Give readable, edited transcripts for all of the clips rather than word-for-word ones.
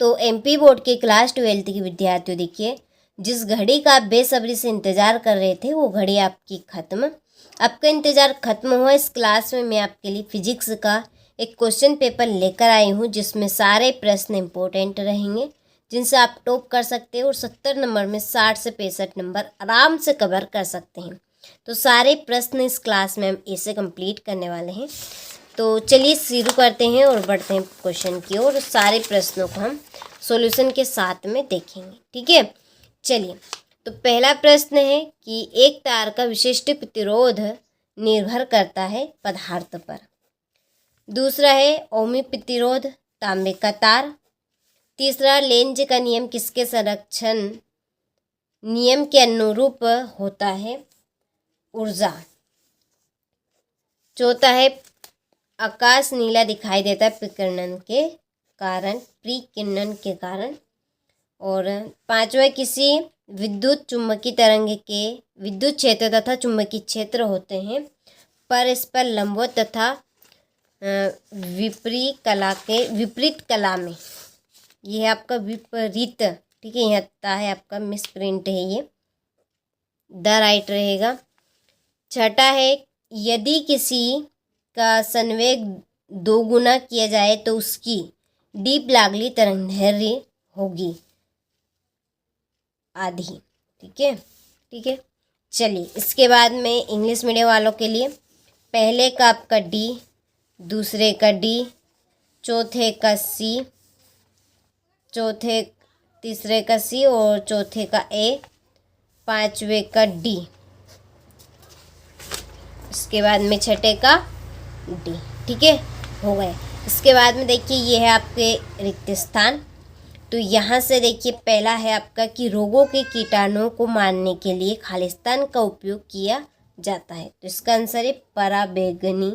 तो MP board के class 12th के विद्यार्थियों, देखिए जिस घड़ी का आप बेसब्री से इंतज़ार कर रहे थे वो घड़ी आपकी ख़त्म। आपका इंतज़ार ख़त्म हुआ। इस क्लास में मैं आपके लिए फिजिक्स का एक क्वेश्चन पेपर लेकर आई हूँ जिसमें सारे प्रश्न इम्पोर्टेंट रहेंगे, जिनसे आप टॉप कर सकते हो और 70 नंबर में 60 से 65 नंबर आराम से कवर कर सकते हैं। तो सारे प्रश्न इस क्लास में हम ऐसे कंप्लीट करने वाले हैं। तो चलिए शुरू करते हैं और बढ़ते हैं क्वेश्चन की ओर। सारे प्रश्नों को हम सॉल्यूशन के साथ में देखेंगे, ठीक है। चलिए, तो पहला प्रश्न है कि एक तार का विशिष्ट प्रतिरोध निर्भर करता है पदार्थ पर। दूसरा है ओमी प्रतिरोध, तांबे का तार। तीसरा, लेंज का नियम किसके संरक्षण नियम के अनुरूप होता है? ऊर्जा। चौथा है आकाश नीला दिखाई देता है प्रकीर्णन के कारण। और पांचवा, किसी विद्युत चुम्बकीय तरंग के विद्युत क्षेत्र तथा चुम्बकीय क्षेत्र होते हैं पर इस पर लंबवत तथा विपरीत कला में, ये है आपका विपरीत, ठीक है। यहाँ है आपका मिसप्रिंट है, ये द राइट रहेगा। छठा है यदि किसी का संवेग 2 गुना किया जाए तो उसकी डीप लागली तरंगदैर्घ्य होगी आधी, ठीक है। चलिए, इसके बाद में इंग्लिश मीडियम वालों के लिए पहले का आपका डी, दूसरे का डी, चौथे का सी, तीसरे का सी और चौथे का ए, पांचवे का डी, इसके बाद में छठे का डी, ठीक है, हो गए। इसके बाद में देखिए ये है आपके रिक्त स्थान। तो यहाँ से देखिए पहला है आपका कि रोगों के कीटाणुओं को मारने के लिए खालिस्तान का उपयोग किया जाता है। तो इसका आंसर है पराबैंगनी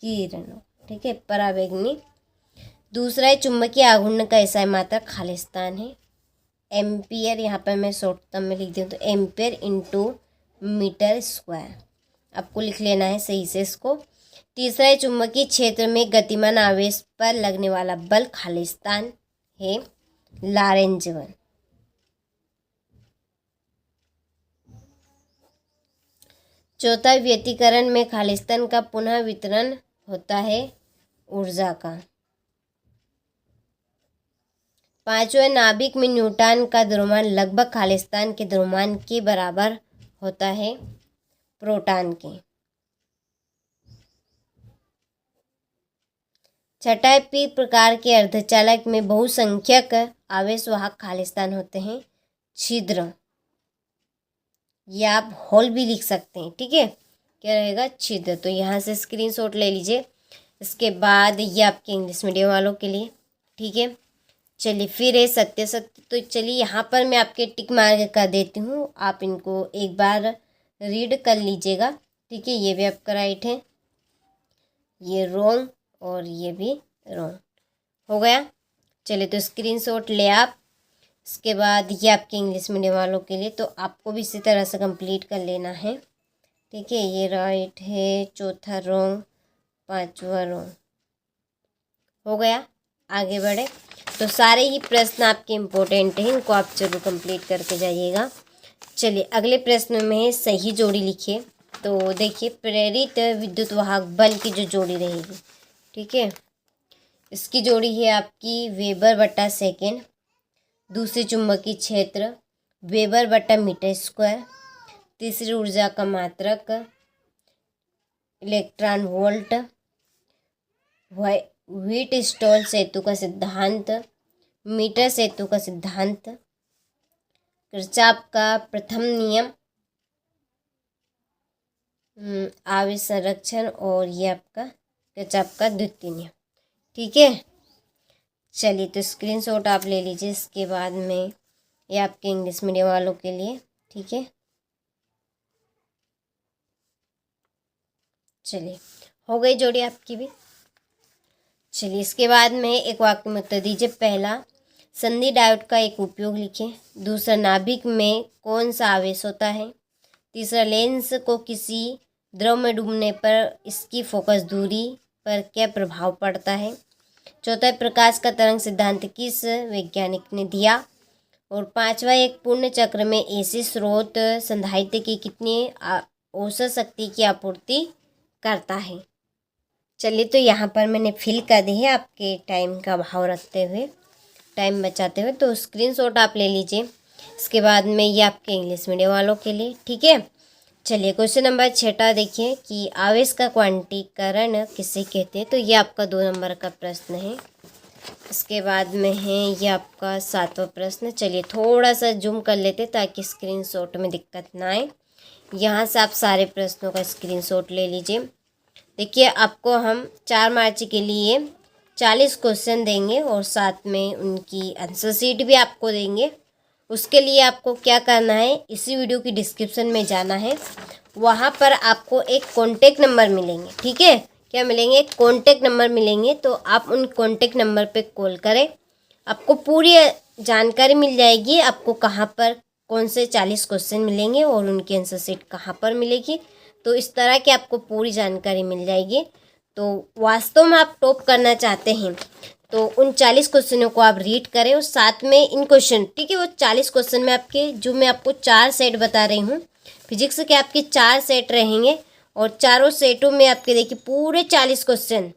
किरणों, ठीक है, पराबैंगनी। दूसरा है चुंबकीय आघूर्ण का ऐसा मात्रा खालिस्तान है एम्पियर, यहाँ पर मैं शॉर्ट टर्म में लिख दूँ तो एम्पियर इंटू मीटर स्क्वायर, आपको लिख लेना है सही से इसको। तीसरा है चुंबकीय क्षेत्र में गतिमान आवेश पर लगने वाला बल खालिस्तान है लॉरेंज बल। चौथा, व्यतिकरण में खालिस्तान का पुनः वितरण होता है ऊर्जा का। पांचवा, नाभिक में न्यूट्रॉन का द्रव्यमान लगभग खालिस्तान के द्रव्यमान के बराबर होता है प्रोटॉन के। छठा, पी प्रकार के अर्धचालक में बहुसंख्यक आवेशवाहक खालिस्तान होते हैं छिद्र, या आप होल भी लिख सकते हैं, ठीक है, क्या रहेगा छिद्र। तो यहाँ से स्क्रीनशॉट ले लीजिए। इसके बाद ये आपके इंग्लिश मीडियम वालों के लिए, ठीक है। चलिए, फिर है सत्य सत्य। तो चलिए यहाँ पर मैं आपके टिक मार्क कर देती हूँ, आप इनको एक बार रीड कर लीजिएगा, ठीक है। ये भी आपका राइट है, ये रॉन्ग और ये भी रॉन्ग हो गया। चलिए, तो स्क्रीनशॉट ले आप। इसके बाद ये आपके इंग्लिश मीडियम वालों के लिए, तो आपको भी इसी तरह से कंप्लीट कर लेना है, ठीक है। ये राइट है, चौथा रॉन्ग, पांचवा रॉन्ग हो गया। आगे बढ़े। तो सारे ही प्रश्न आपके इम्पोर्टेंट हैं, इनको आप जरूर कंप्लीट करके जाइएगा। चलिए, अगले प्रश्न में सही जोड़ी लिखिए। तो देखिए, प्रेरित विद्युत वाहक बल की जो जोड़ी रहेगी, ठीक है, इसकी जोड़ी है आपकी वेबर बटा सेकेंड। दूसरी चुंबकीय क्षेत्र वेबर बटा मीटर स्क्वायर। तीसरी ऊर्जा का मात्रक इलेक्ट्रॉन वोल्ट। व्हीट स्टॉल सेतु का सिद्धांत, मीटर सेतु का सिद्धांत, किरचॉफ का प्रथम नियम, आवेश संरक्षण, और ये आपका किरचॉफ का द्वितीय नियम, ठीक है। चलिए, तो स्क्रीनशॉट आप ले लीजिए। इसके बाद में ये आपके इंग्लिश मीडियम वालों के लिए, ठीक है। चलिए, हो गई जोड़ी आपकी भी। चलिए, इसके बाद में एक वाक्य में उत्तर दीजिए। पहला, संधि डायोड का एक उपयोग लिखें। दूसरा, नाभिक में कौन सा आवेश होता है। तीसरा, लेंस को किसी द्रव में डूबने पर इसकी फोकस दूरी पर क्या प्रभाव पड़ता है। चौथा है प्रकाश का तरंग सिद्धांत किस वैज्ञानिक ने दिया। और पांचवा, एक पूर्ण चक्र में एसी स्रोत संधारित्र की कितनी औसत शक्ति की आपूर्ति करता है। चलिए, तो यहाँ पर मैंने फिल कर दी है आपके टाइम का भाव रखते हुए, टाइम बचाते हुए। तो स्क्रीनशॉट आप ले लीजिए। इसके बाद में ये आपके इंग्लिश मीडियम वालों के लिए, ठीक है। चलिए, क्वेश्चन नंबर 6 देखिए कि आवेश का क्वांटीकरण किसे कहते हैं। तो ये आपका 2 नंबर का प्रश्न है। इसके बाद में है ये आपका 7वां प्रश्न। चलिए, थोड़ा सा जूम कर लेते ताकि स्क्रीनशॉट में दिक्कत ना आए। यहाँ से आप सारे प्रश्नों का स्क्रीनशॉट ले लीजिए। देखिए, आपको हम 4 मार्च के लिए 40 क्वेश्चन देंगे और साथ में उनकी आंसर शीट भी आपको देंगे। उसके लिए आपको क्या करना है, इसी वीडियो की डिस्क्रिप्शन में जाना है। वहाँ पर आपको एक कॉन्टेक्ट नंबर मिलेंगे, ठीक है। क्या मिलेंगे, कॉन्टेक्ट नंबर मिलेंगे। तो आप उन कॉन्टेक्ट नंबर पे कॉल करें, आपको पूरी जानकारी मिल जाएगी। आपको कहाँ पर कौन से 40 क्वेश्चन मिलेंगे और उनकी आंसर शीट कहाँ पर मिलेगी। तो इस तरह की आपको पूरी जानकारी मिल जाएगी। तो वास्तव में आप टॉप करना चाहते हैं तो उन 40 क्वेश्चनों को आप रीड करें और साथ में इन क्वेश्चन, ठीक है, वो 40 क्वेश्चन में आपके जो मैं आपको 4 सेट बता रही हूँ, फिजिक्स के आपके 4 सेट रहेंगे और चारों सेटों में आपके देखिए पूरे 40 क्वेश्चन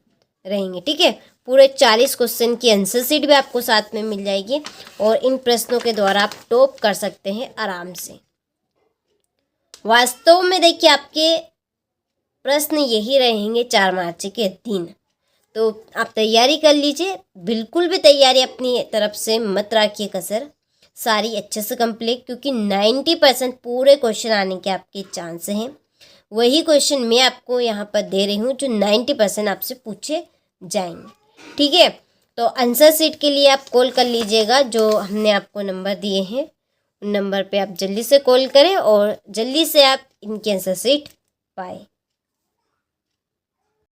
रहेंगे, ठीक है। पूरे 40 क्वेश्चन की आंसर शीट भी आपको साथ में मिल जाएगी और इन प्रश्नों के द्वारा आप टॉप कर सकते हैं आराम से। वास्तव में देखिए आपके प्रश्न यही रहेंगे 4 मार्च के दिन। तो आप तैयारी कर लीजिए, बिल्कुल भी तैयारी अपनी तरफ से मत रखिए कसर, सारी अच्छे से कंप्लीट, क्योंकि 90% पूरे क्वेश्चन आने के आपके चांस हैं। वही क्वेश्चन मैं आपको यहाँ पर दे रही हूँ जो 90% आपसे पूछे जाएंगे, ठीक है। तो आंसर शीट के लिए आप कॉल कर लीजिएगा, जो हमने आपको नंबर दिए हैं उन नंबर पे आप जल्दी से कॉल करें और जल्दी से आप इनकी आंसर शीट पाए।